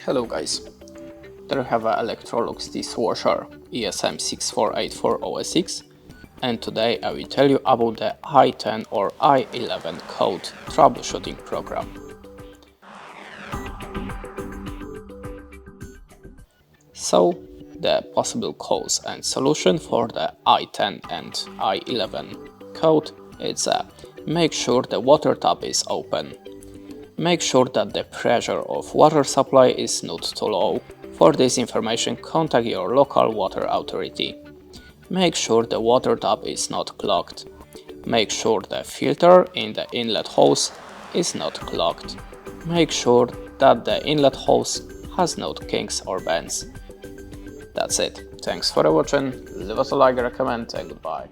Hello guys, there we have a Electrolux Dishwasher ESM64840SX, and today I will tell you about the i10 or i11 code troubleshooting program. So, the possible cause and solution for the i10 and i11 code is make sure the water tap is open. Make sure that the pressure of water supply is not too low. For this information, contact your local water authority. Make sure the water tap is not clogged. Make sure the filter in the inlet hose is not clogged. Make sure that the inlet hose has no kinks or bends. That's it. Thanks for watching. Leave us a like, recommend, and goodbye.